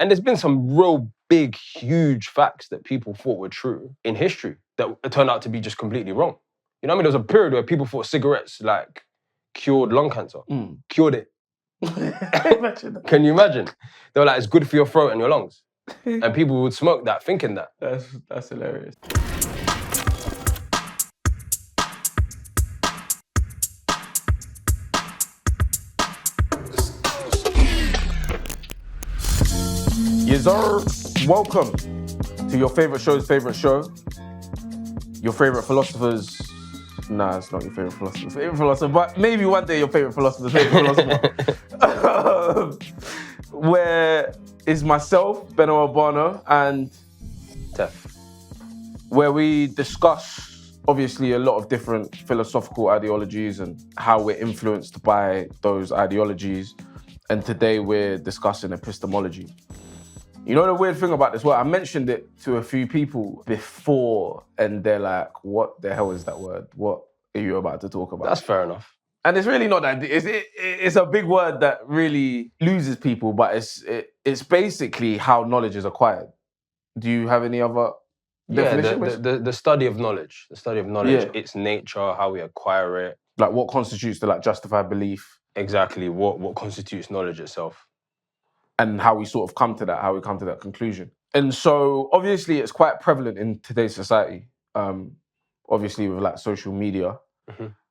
And there's been some real big, huge facts that people thought were true in history that turned out to be just completely wrong. You know what I mean? There was a period where people thought cigarettes like cured lung cancer. Cured it. Can you imagine? They were like, it's good for your throat and your lungs. And people would smoke that thinking that. That's hilarious. Yezar, welcome to your favorite show's favorite show. Your favorite philosopher's... Nah, it's not your favorite philosopher's favorite philosopher, but maybe one day your favorite philosopher's favorite philosopher. Where is myself, Ben Obano, and Tef. Where we discuss, obviously, a lot of different philosophical ideologies and how we're influenced by those ideologies. And today we're discussing epistemology. You know the weird thing about this word? I mentioned it to a few people before, and they're like, what the hell is that word? What are you about to talk about? That's fair enough. And it's really not that. It's a big word that really loses people, but it's basically how knowledge is acquired. Do you have any other definition? The study of knowledge. The study of knowledge, its nature, how we acquire it. Like what constitutes the justified belief. Exactly, what constitutes knowledge itself. And how we sort of come to that conclusion. And so obviously it's quite prevalent in today's society, obviously with like social media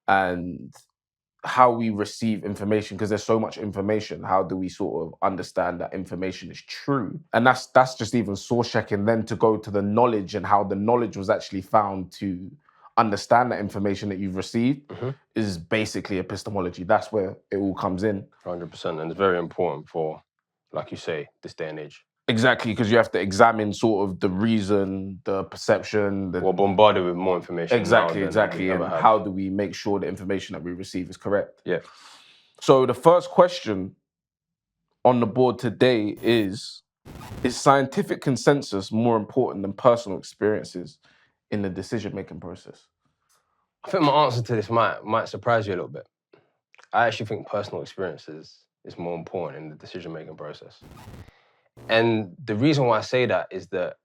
and how we receive information, because there's so much information. How do we sort of understand that information is true? And that's just even source checking. Then to go to the knowledge and how the knowledge was actually found to understand that information that you've received is basically epistemology. That's where it all comes in. 100%, and it's very important for, like you say, this day and age. Exactly, because you have to examine sort of the reason, the perception. We're bombarded with more information. Exactly. And how do we make sure the information that we receive is correct? Yeah. So the first question on the board today is scientific consensus more important than personal experiences in the decision-making process? I think my answer to this might surprise you a little bit. I actually think personal experiences is more important in the decision-making process. And the reason why I say that is that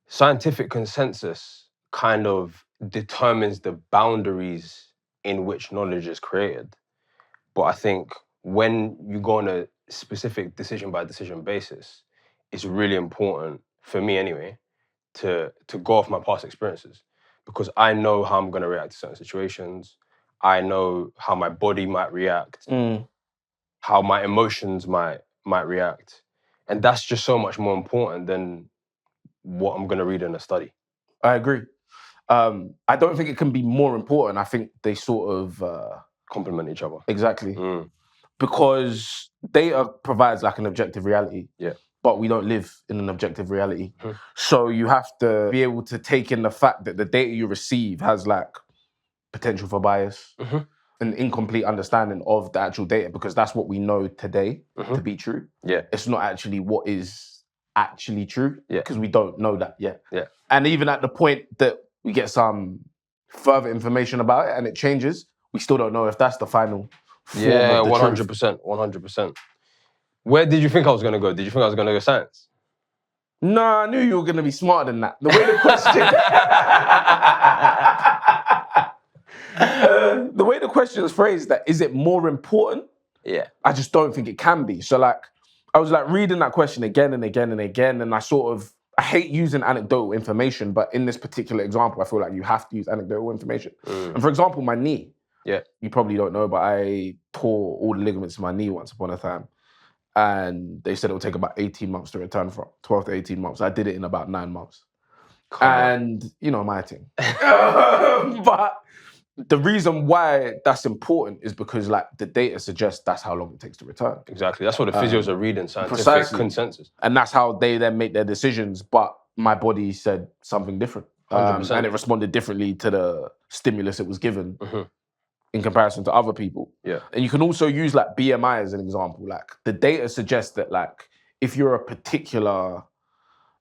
scientific consensus kind of determines the boundaries in which knowledge is created. But I think when you go on a specific decision-by-decision basis, it's really important, for me anyway, to go off my past experiences, because I know how I'm going to react to certain situations. I know how my body might react. How my emotions might react. And that's just so much more important than what I'm going to read in a study. I agree. I don't think it can be more important. I think they sort of... complement each other. Exactly. Because data provides like an objective reality. Yeah. But we don't live in an objective reality. So you have to be able to take in the fact that the data you receive has like potential for bias. An incomplete understanding of the actual data, because that's what we know today to be true. Yeah. It's not actually what is actually true, because we don't know that yet. Yeah. And even at the point that we get some further information about it and it changes, we still don't know if that's the final form of the 100%, truth. 100%. Where did you think I was going to go? Did you think I was going to go science? No, I knew you were going to be smarter than that. The way the question... the way the question is phrased, that is it more important? Yeah. I just don't think it can be. So like, I was like reading that question again and again and again, and I hate using anecdotal information, but in this particular example, I feel like you have to use anecdotal information. And for example, my knee. Yeah. You probably don't know, but I tore all the ligaments in my knee once upon a time. And they said it would take about 18 months to return from, 12 to 18 months. I did it in about 9 months. And, you know, my thing. But the reason why that's important is because like the data suggests that's how long it takes to return. Exactly. That's what the physios are reading, scientific consensus. And that's how they then make their decisions. But my body said something different. And it responded differently to the stimulus it was given in comparison to other people. Yeah. And you can also use like BMI as an example. Like the data suggests that like if you're a particular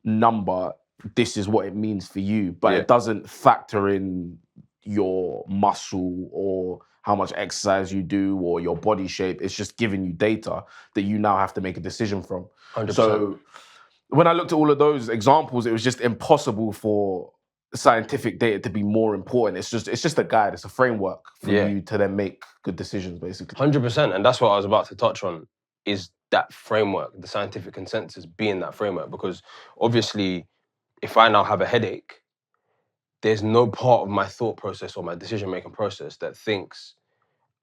number, this is what it means for you. But it doesn't factor in your muscle or how much exercise you do or your body shape. It's just giving you data that you now have to make a decision from. 100%. So when I looked at all of those examples, it was just impossible for scientific data to be more important. It's just a guide. It's a framework for you to then make good decisions, basically. 100%. And that's what I was about to touch on, is that framework, the scientific consensus being that framework. Because obviously, if I now have a headache, there's no part of my thought process or my decision-making process that thinks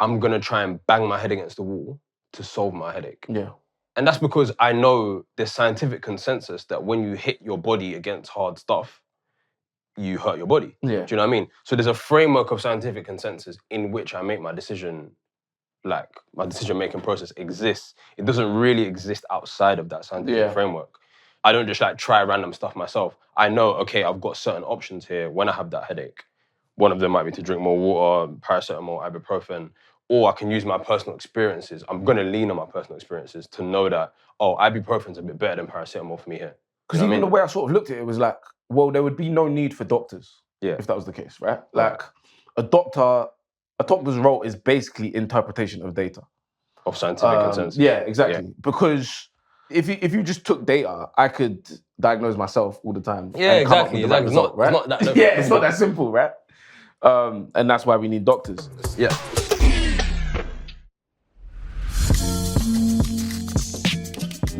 I'm going to try and bang my head against the wall to solve my headache. Yeah. And that's because I know there's scientific consensus that when you hit your body against hard stuff, you hurt your body. Yeah. Do you know what I mean? So there's a framework of scientific consensus in which I make my decision, like my decision-making process exists. It doesn't really exist outside of that scientific framework. I don't just like try random stuff myself. I know, okay, I've got certain options here when I have that headache. One of them might be to drink more water, paracetamol, ibuprofen, or I can use my personal experiences. I'm going to lean on my personal experiences to know that, oh, ibuprofen's a bit better than paracetamol for me here. Because even the way I sort of looked at it was like, well, there would be no need for doctors if that was the case, right? Like a doctor's role is basically interpretation of data. Of scientific consensus. Yeah, exactly. Yeah. Because if you just took data, I could diagnose myself all the time. Yeah, exactly. It's not that yeah, it's not that simple, right? And that's why we need doctors. Yeah.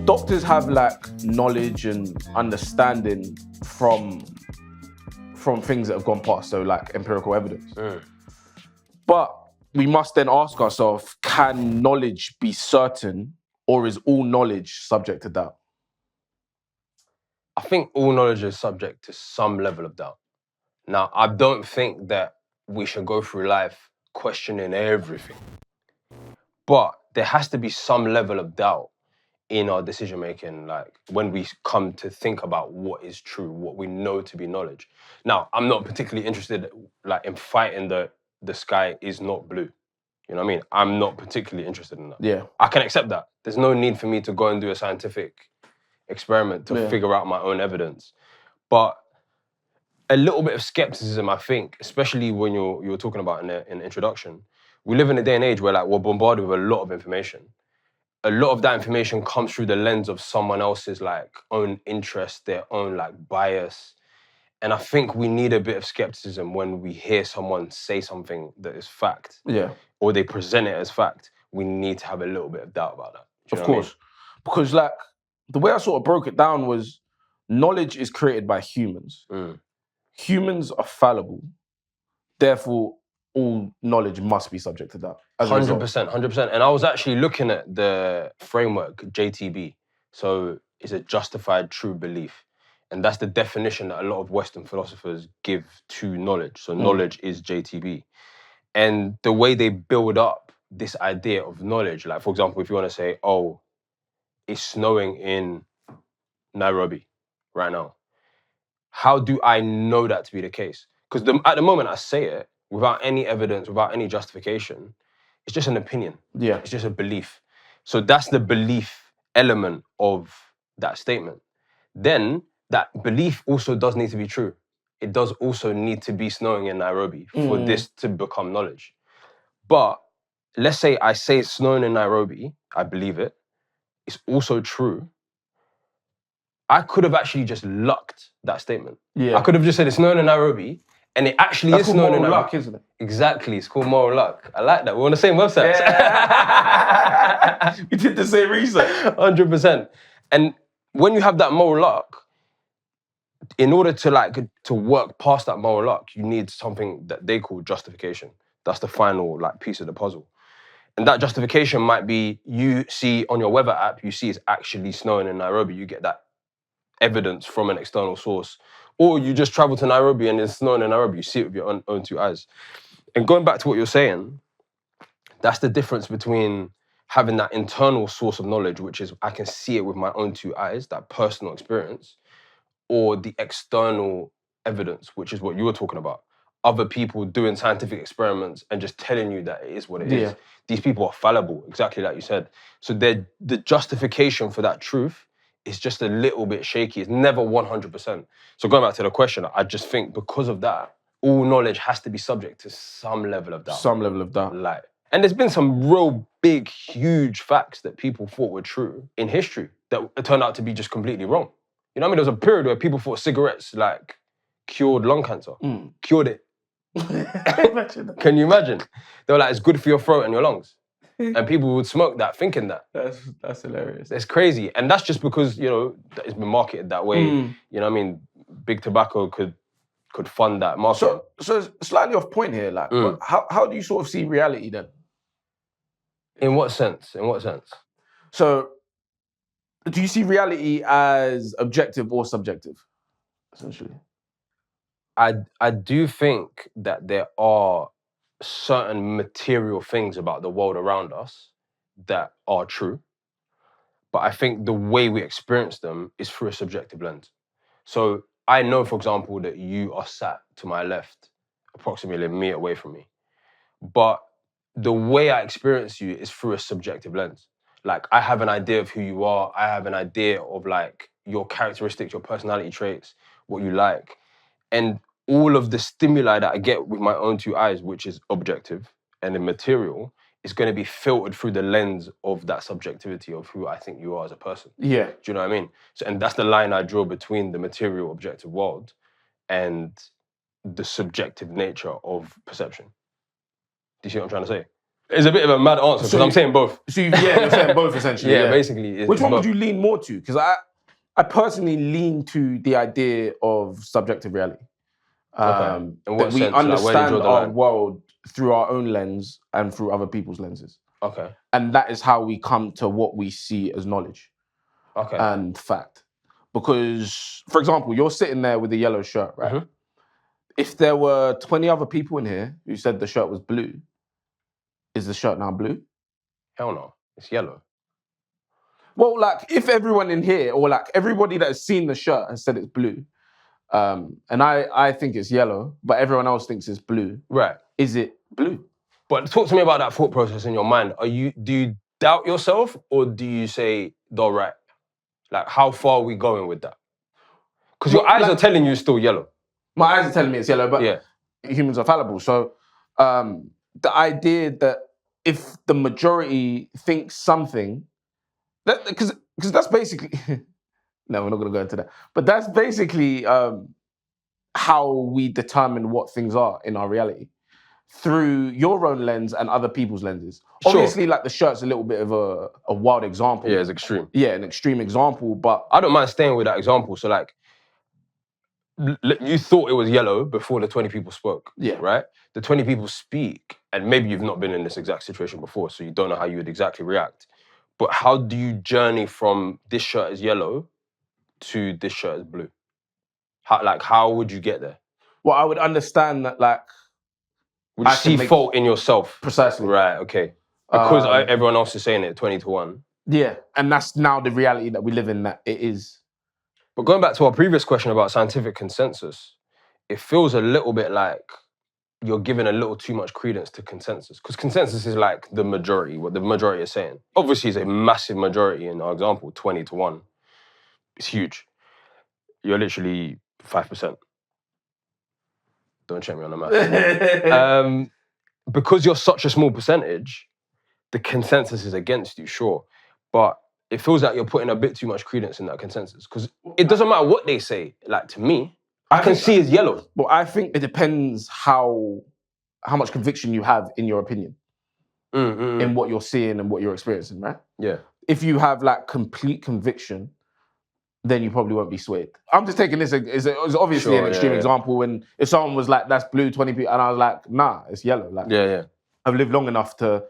Doctors have like knowledge and understanding from things that have gone past, so like empirical evidence. But we must then ask ourselves, can knowledge be certain, or is all knowledge subject to doubt? I think all knowledge is subject to some level of doubt. Now, I don't think that we should go through life questioning everything. But there has to be some level of doubt in our decision-making, like when we come to think about what is true, what we know to be knowledge. Now, I'm not particularly interested like in fighting the sky is not blue. You know what I mean? I'm not particularly interested in that. Yeah. I can accept that. There's no need for me to go and do a scientific experiment to figure out my own evidence. But a little bit of skepticism, I think, especially when you're talking about in the introduction, we live in a day and age where like we're bombarded with a lot of information. A lot of that information comes through the lens of someone else's like own interest, their own like bias. And I think we need a bit of skepticism when we hear someone say something that is fact. Yeah. Or they present it as fact. We need to have a little bit of doubt about that. Of course. Because like the way I sort of broke it down was knowledge is created by humans. Humans are fallible. Therefore, all knowledge must be subject to doubt. 100%, 100%. And I was actually looking at the framework, JTB. So it's a justified true belief. And that's the definition that a lot of Western philosophers give to knowledge. So knowledge is JTB. And the way they build up this idea of knowledge, like for example, if you want to say, oh, it's snowing in Nairobi right now. How do I know that to be the case? Because at the moment I say it, without any evidence, without any justification, it's just an opinion. Yeah. It's just a belief. So that's the belief element of that statement. Then that belief also does need to be true. It does also need to be snowing in Nairobi for this to become knowledge. But let's say I say it's snowing in Nairobi, I believe it. It's also true. I could have actually just lucked that statement. Yeah. I could have just said it's snowing in Nairobi, and it actually is snowing in Nairobi. Luck, isn't it? Exactly, it's called moral luck. I like that. We're on the same website. Yeah. We did the same research. 100%. And when you have that moral luck, in order to work past that moral luck, you need something that they call justification. That's the final piece of the puzzle. And that justification might be you see on your weather app, you see it's actually snowing in Nairobi. You get that evidence from an external source. Or you just travel to Nairobi and it's snowing in Nairobi. You see it with your own two eyes. And going back to what you're saying, that's the difference between having that internal source of knowledge, which is I can see it with my own two eyes, that personal experience, or the external evidence, which is what you were talking about. Other people doing scientific experiments and just telling you that it is what it is. These people are fallible, exactly like you said. So the justification for that truth is just a little bit shaky. It's never 100%. So going back to the question, I just think because of that, all knowledge has to be subject to some level of doubt. Some level of doubt. Like, and there's been some real big, huge facts that people thought were true in history that turned out to be just completely wrong. You know what I mean? There was a period where people thought cigarettes like cured lung cancer. Cured it. Can you imagine? They were like, it's good for your throat and your lungs. And people would smoke that thinking that. That's hilarious. It's crazy. And that's just because, you know, it's been marketed that way. You know what I mean? Big tobacco could fund that market. So slightly off point here, like, but how do you sort of see reality then? In what sense? In what sense? So, do you see reality as objective or subjective, essentially? I do think that there are certain material things about the world around us that are true, but I think the way we experience them is through a subjective lens. So I know, for example, that you are sat to my left, approximately a meter away from me, but the way I experience you is through a subjective lens. Like, I have an idea of who you are. I have an idea of like your characteristics, your personality traits, what you like. And all of the stimuli that I get with my own two eyes, which is objective and immaterial, is going to be filtered through the lens of that subjectivity of who I think you are as a person. Yeah. Do you know what I mean? So, and that's the line I draw between the material, objective world and the subjective nature of perception. Do you see what I'm trying to say? It's a bit of a mad answer because I'm saying both. So you're saying both essentially. Yeah, basically. Which one would you lean more to? Because I personally lean to the idea of subjective reality. Okay. In what that we sense? understand Like, our world through our own lens and through other people's lenses. Okay. And that is how we come to what we see as knowledge. Okay. And fact. Because, for example, you're sitting there with a yellow shirt, right? Mm-hmm. If there were 20 other people in here who said the shirt was blue, is the shirt now blue? Hell no. It's yellow. Well, like, if everyone in here, or like everybody that has seen the shirt has said it's blue, and I think it's yellow, but everyone else thinks it's blue. Right. Is it blue? But talk to me about that thought process in your mind. Do you doubt yourself, or do you say, they're right? Like, how far are we going with that? Because your eyes are telling you it's still yellow. My eyes are telling me it's yellow, but humans are fallible. So the idea that if the majority thinks something, because that's basically... No, we're not going to go into that. But that's basically how we determine what things are in our reality. Through your own lens and other people's lenses. Sure. Obviously, like, the shirt's a little bit of a wild example. Yeah, it's extreme. Yeah, an extreme example, but... I don't mind staying with that example. So, like, you thought it was yellow before the 20 people spoke, right? The 20 people speak, and maybe you've not been in this exact situation before, so you don't know how you would exactly react. But how do you journey from this shirt is yellow to this shirt is blue? How would you get there? Well, I would understand that, like... Would you see fault in yourself? Precisely. Right, okay. Because everyone else is saying it 20-1. Yeah, and that's now the reality that we live in, that it is. But going back to our previous question about scientific consensus, it feels a little bit like you're giving a little too much credence to consensus. Because consensus is like the majority, what the majority is saying. Obviously, it's a massive majority in our example, 20-1. It's huge. You're literally 5%. Don't check me on the math. Because you're such a small percentage, the consensus is against you, sure. But it feels like you're putting a bit too much credence in that consensus. Because it doesn't matter what they say. Like, to me, I can see it's yellow. Well, I think it depends how much conviction you have in your opinion. In what you're seeing and what you're experiencing, right? Yeah. If you have, like, complete conviction, then you probably won't be swayed. I'm just taking this as obviously an extreme example. And if someone was like, that's blue, 20 people, and I was like, nah, it's yellow. Like, I've lived long enough to...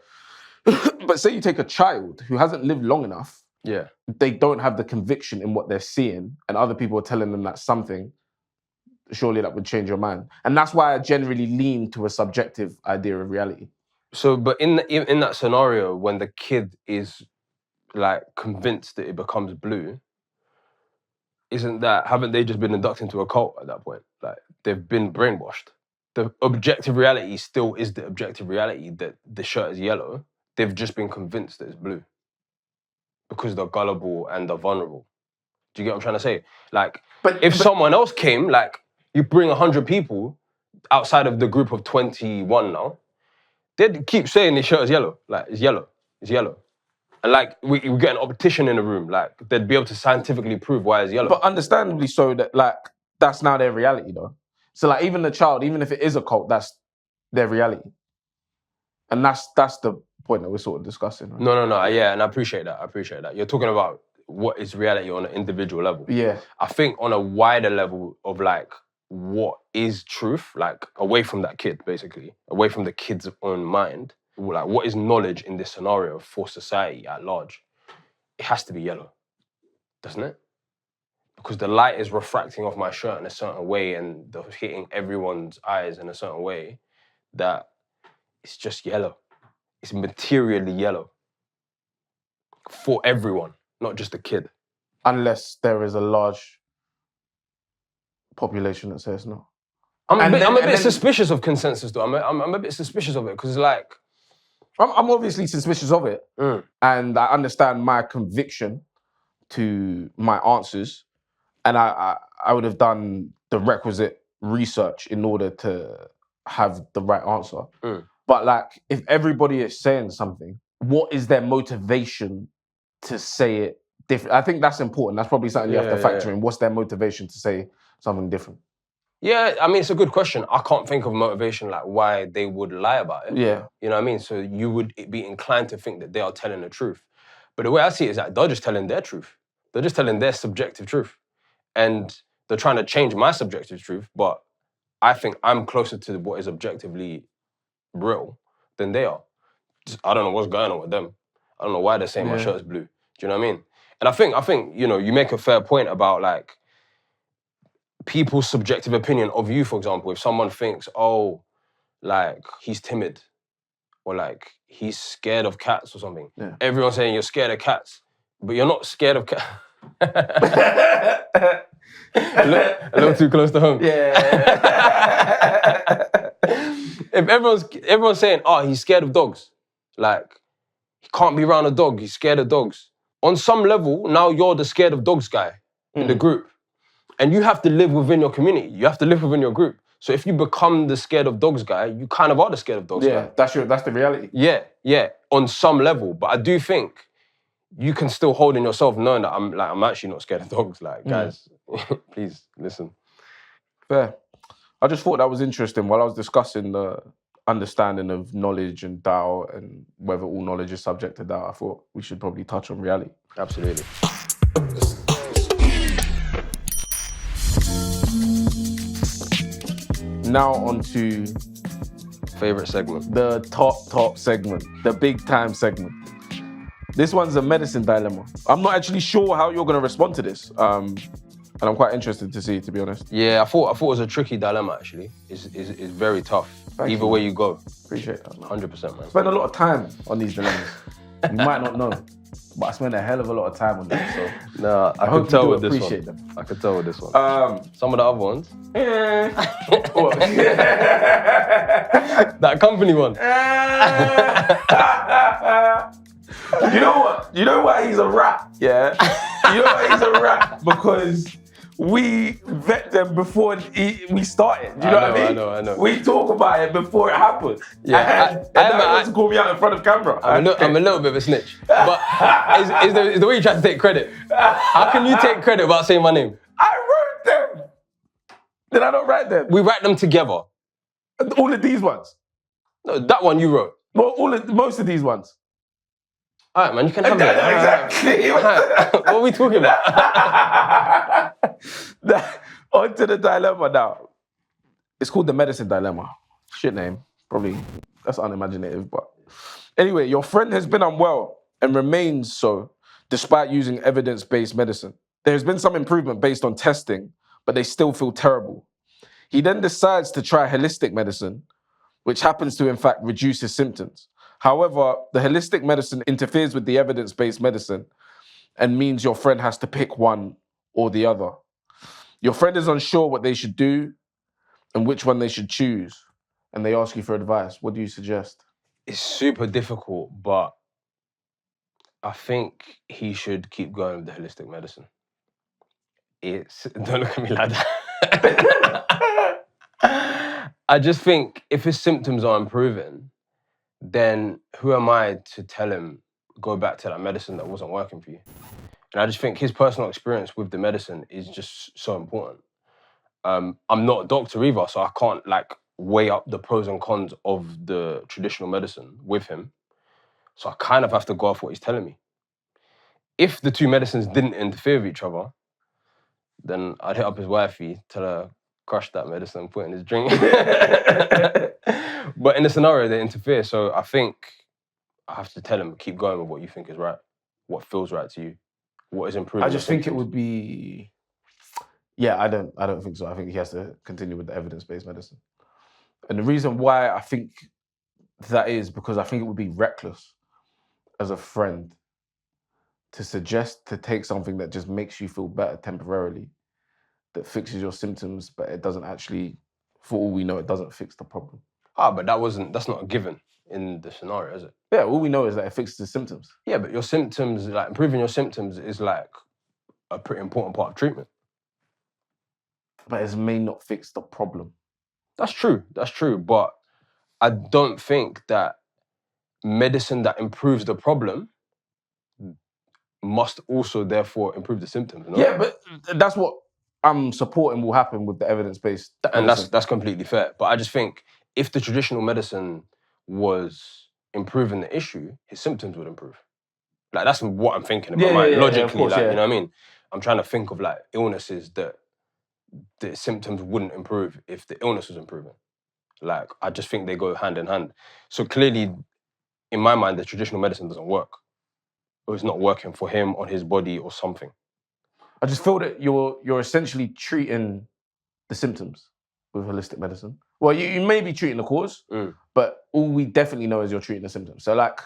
But say you take a child who hasn't lived long enough, they don't have the conviction in what they're seeing, and other people are telling them that's something, surely that would change your mind. And that's why I generally lean to a subjective idea of reality. So, but in that scenario, when the kid is, like, convinced that it becomes blue, haven't they just been inducted into a cult at that point? Like, they've been brainwashed. The objective reality still is the objective reality that the shirt is yellow. They've just been convinced that it's blue. Because they're gullible and they're vulnerable. Do you get what I'm trying to say? Like, if someone else came, like, you bring 100 people, outside of the group of 21 now, they'd keep saying this shirt is yellow. Like, it's yellow. It's yellow. And like, we get an optician in the room. Like, they'd be able to scientifically prove why it's yellow. But understandably so, that like that's now their reality though. So like even the child, even if it is a cult, that's their reality. And that's the point that we're sort of discussing. Right? No. Yeah, and I appreciate that. You're talking about what is reality on an individual level. Yeah. I think on a wider level of like what is truth, like away from that kid, basically, away from the kid's own mind, like what is knowledge in this scenario for society at large, it has to be yellow, doesn't it? Because the light is refracting off my shirt in a certain way and hitting everyone's eyes in a certain way that it's just yellow. It's materially yellow for everyone, not just the kid. Unless there is a large population that says no. I'm a bit suspicious of consensus, though. I'm a bit suspicious of it because, like, I'm obviously suspicious of it, and I understand my conviction to my answers, and I would have done the requisite research in order to have the right answer. But like, if everybody is saying something, what is their motivation to say it different? I think that's important. That's probably something you have to factor in. What's their motivation to say something different? Yeah, I mean, it's a good question. I can't think of motivation, like why they would lie about it. Yeah. You know what I mean? So you would be inclined to think that they are telling the truth. But the way I see it is that they're just telling their truth. They're just telling their subjective truth. And they're trying to change my subjective truth, but I think I'm closer to what is objectively real than they are. I don't know what's going on with them. I don't know why they're saying my shirt is blue. Do you know what I mean? And I think, you know, you make a fair point about like people's subjective opinion of you, for example. If someone thinks, oh, like he's timid or like he's scared of cats or something. Yeah. Everyone's saying you're scared of cats, but you're not scared of cats. a little too close to home. Yeah. If everyone's saying, oh, he's scared of dogs, like he can't be around a dog, he's scared of dogs. On some level, now you're the scared of dogs guy in the group. And you have to live within your community. You have to live within your group. So if you become the scared of dogs guy, you kind of are the scared of dogs guy. Yeah, that's the reality. Yeah, on some level. But I do think you can still hold in yourself knowing that I'm actually not scared of dogs. Like, guys, please listen. Fair. I just thought that was interesting while I was discussing the understanding of knowledge and doubt and whether all knowledge is subject to doubt. I thought we should probably touch on reality. Absolutely. Now on to favorite segment. The top segment, the big time segment. This one's a medicine dilemma. I'm not actually sure how you're going to respond to this. And I'm quite interested to see, to be honest. Yeah, I thought it was a tricky dilemma, actually. It's very tough. Either way you go. Appreciate that, man. 100%, man. Spend a lot of time on these dilemmas. You might not know, but I spend a hell of a lot of time on them. So no, I could tell with this one. Appreciate them. I could tell with this one. Some of the other ones. That company one. You know what? You know why he's a rat? Yeah. You know why he's a rat? Because we vet them before we started. Do you know what I mean? I know. We talk about it before it happens. Yeah. And that wants to call me out in front of camera. I'm a little bit of a snitch. But is the way you try to take credit. How can you take credit without saying my name? I wrote them. Did I not write them? We write them together. All of these ones? No, that one you wrote. Well, most of these ones. All right, man, you can have it. Exactly. What are we talking about? On to the dilemma now. It's called the medicine dilemma. Shit name. Probably, that's unimaginative, but... Anyway, your friend has been unwell and remains so despite using evidence-based medicine. There has been some improvement based on testing, but they still feel terrible. He then decides to try holistic medicine, which happens to, in fact, reduce his symptoms. However, the holistic medicine interferes with the evidence-based medicine and means your friend has to pick one or the other. Your friend is unsure what they should do and which one they should choose, and they ask you for advice. What do you suggest? It's super difficult, but I think he should keep going with the holistic medicine. Don't look at me like that. I just think if his symptoms are improving, then who am I to tell him go back to that medicine that wasn't working for you? And I just think his personal experience with the medicine is just so important. I'm not a doctor either, so I can't like weigh up the pros and cons of the traditional medicine with him. So I kind of have to go off what he's telling me. If the two medicines didn't interfere with each other, then I'd hit up his wifey, tell her crush that medicine and put it in his drink. But in the scenario, they interfere. So I think I have to tell him, keep going with what you think is right, what feels right to you, what is improving. I just think it would be. Yeah, I don't think so. I think he has to continue with the evidence-based medicine. And the reason why I think that is because I think it would be reckless as a friend to suggest to take something that just makes you feel better temporarily, that fixes your symptoms, but it doesn't actually, for all we know, it doesn't fix the problem. But that's not a given in the scenario, is it? Yeah, all we know is that it fixes the symptoms. Yeah, but your symptoms, like improving your symptoms is like a pretty important part of treatment. But it may not fix the problem. That's true, but I don't think that medicine that improves the problem must also therefore improve the symptoms. No? Yeah, but that's what I'm supporting will happen with the evidence-based and that's completely fair. But I just think if the traditional medicine was improving the issue, his symptoms would improve. Like that's what I'm thinking about. Logically, you know what I mean? I'm trying to think of like illnesses that the symptoms wouldn't improve if the illness was improving. Like, I just think they go hand in hand. So clearly, in my mind, the traditional medicine doesn't work. Or it's not working for him, on his body, or something. I just feel that you're essentially treating the symptoms with holistic medicine. Well, you may be treating the cause, but all we definitely know is you're treating the symptoms. So like,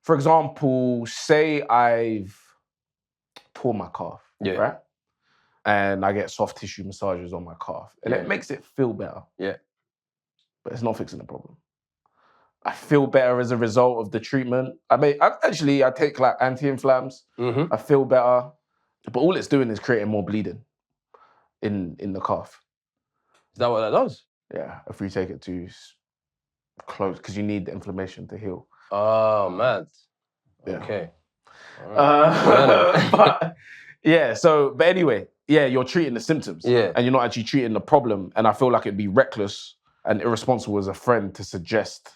for example, say I've torn my calf, right? And I get soft tissue massages on my calf. And it makes it feel better. Yeah. But it's not fixing the problem. I feel better as a result of the treatment. I take like anti-inflams. I feel better. But all it's doing is creating more bleeding in the calf. Is that what that does? Yeah, if we take it too close, because you need the inflammation to heal. Oh, mad. Yeah. Okay. But anyway, yeah, you're treating the symptoms. Yeah. And you're not actually treating the problem. And I feel like it'd be reckless and irresponsible as a friend to suggest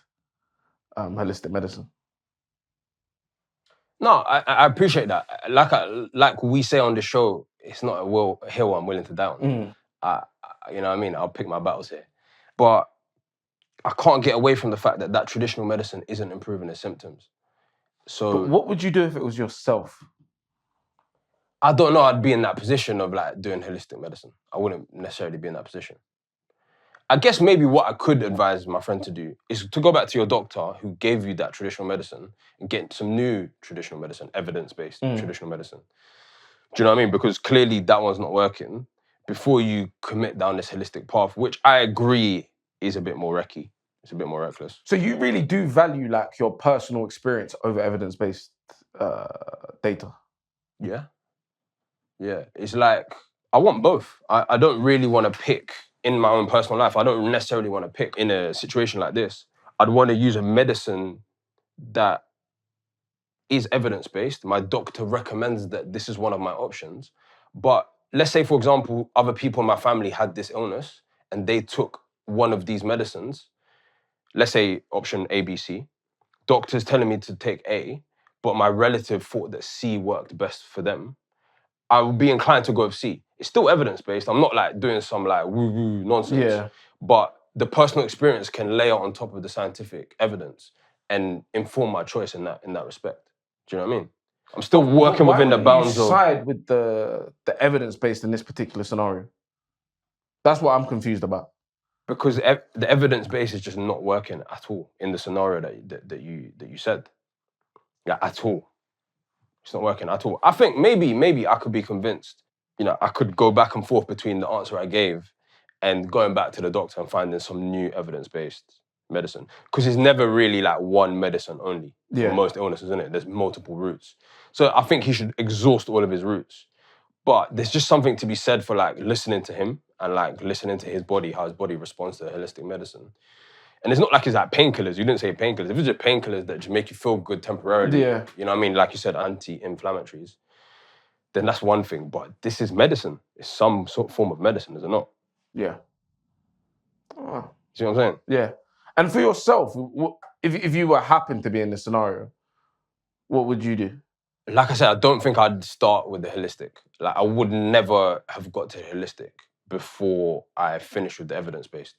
holistic medicine. No, I appreciate that. Like we say on the show, it's not a hill I'm willing to die on. You know what I mean? I'll pick my battles here. But I can't get away from the fact that traditional medicine isn't improving the symptoms. So, but what would you do if it was yourself? I don't know. I'd be in that position of like doing holistic medicine. I wouldn't necessarily be in that position. I guess maybe what I could advise my friend to do is to go back to your doctor who gave you that traditional medicine and get some new traditional medicine, evidence-based traditional medicine. Do you know what I mean? Because clearly that one's not working. Before you commit down this holistic path, which I agree is a bit more recce. It's a bit more reckless. So you really do value like your personal experience over evidence-based data? Yeah. Yeah. It's like, I want both. I don't really want to pick in my own personal life. I don't necessarily want to pick in a situation like this. I'd want to use a medicine that is evidence-based. My doctor recommends that this is one of my options. But let's say, for example, other people in my family had this illness and they took one of these medicines. Let's say option A, B, C. Doctor's telling me to take A, but my relative thought that C worked best for them. I would be inclined to go with C. It's still evidence-based. I'm not like doing some like woo-woo nonsense. Yeah. But the personal experience can layer on top of the scientific evidence and inform my choice in that respect. Do you know what I mean? I'm still working within the bounds of... Why would you side with the evidence-based in this particular scenario? That's what I'm confused about. Because the evidence base is just not working at all in the scenario that you said. Yeah, at all. It's not working at all. I think maybe I could be convinced. You know, I could go back and forth between the answer I gave and going back to the doctor and finding some new evidence-based medicine. Because it's never really like one medicine only for most illnesses, isn't it? There's multiple routes. So I think he should exhaust all of his routes. But there's just something to be said for like listening to him and like listening to his body, how his body responds to holistic medicine. And it's not like it's like painkillers. You didn't say painkillers. If it's just painkillers that just make you feel good temporarily, Yeah. you know what I mean? Like you said, anti-inflammatories, then that's one thing. But this is medicine. It's some sort of form of medicine, is it not? Yeah. Oh. See what I'm saying? Yeah. And for yourself, if you were happen to be in this scenario, what would you do? Like I said, I don't think I'd start with the holistic. Like I would never have got to holistic before I finished with the evidence-based.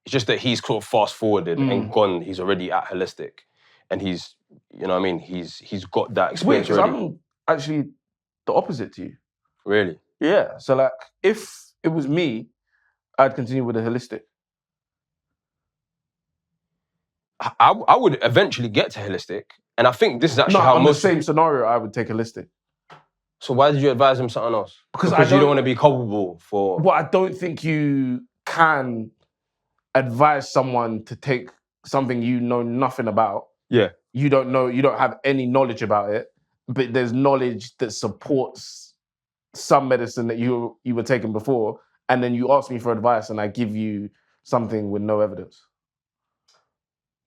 It's just that he's sort of fast-forwarded and gone. He's already at holistic, and he's, you know what I mean? He's got that experience Weird, 'cause already. I'm actually the opposite to you. Really? Yeah. So like, if it was me, I'd continue with the holistic. I would eventually get to holistic, and I think this is actually how on most... the same scenario, I would take holistic. So why did you advise him something else? Because you don't want to be culpable for... Well, I don't think you can advise someone to take something you know nothing about. Yeah. You don't have any knowledge about it, but there's knowledge that supports some medicine that you were taking before, and then you ask me for advice and I give you something with no evidence.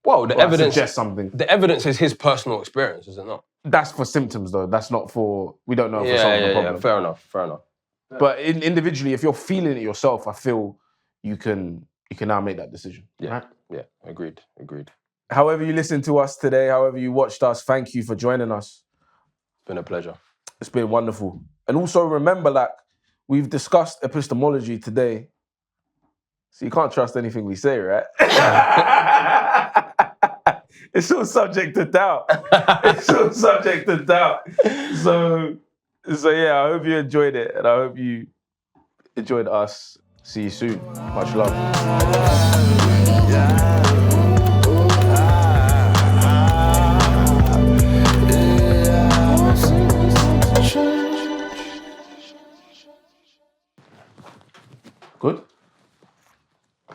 Well, the evidence... suggest something. The evidence is his personal experience, is it not? That's for symptoms, though. That's not for... We don't know if we're solving the problem. Yeah, fair enough. But individually, if you're feeling it yourself, I feel you can now make that decision. Yeah, right? yeah, agreed. However you listened to us today, however you watched us, thank you for joining us. It's been a pleasure. It's been wonderful. And also remember, like, we've discussed epistemology today, so you can't trust anything we say, right? It's all subject to doubt. So yeah, I hope you enjoyed it, and I hope you enjoyed us. See you soon. Much love. Good?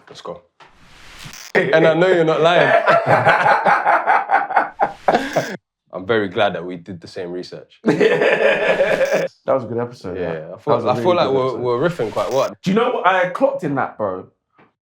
Let's go. And I know you're not lying. I'm very glad that we did the same research. That was a good episode. Yeah, I feel like we're riffing quite well. Do you know what I clocked in that, bro?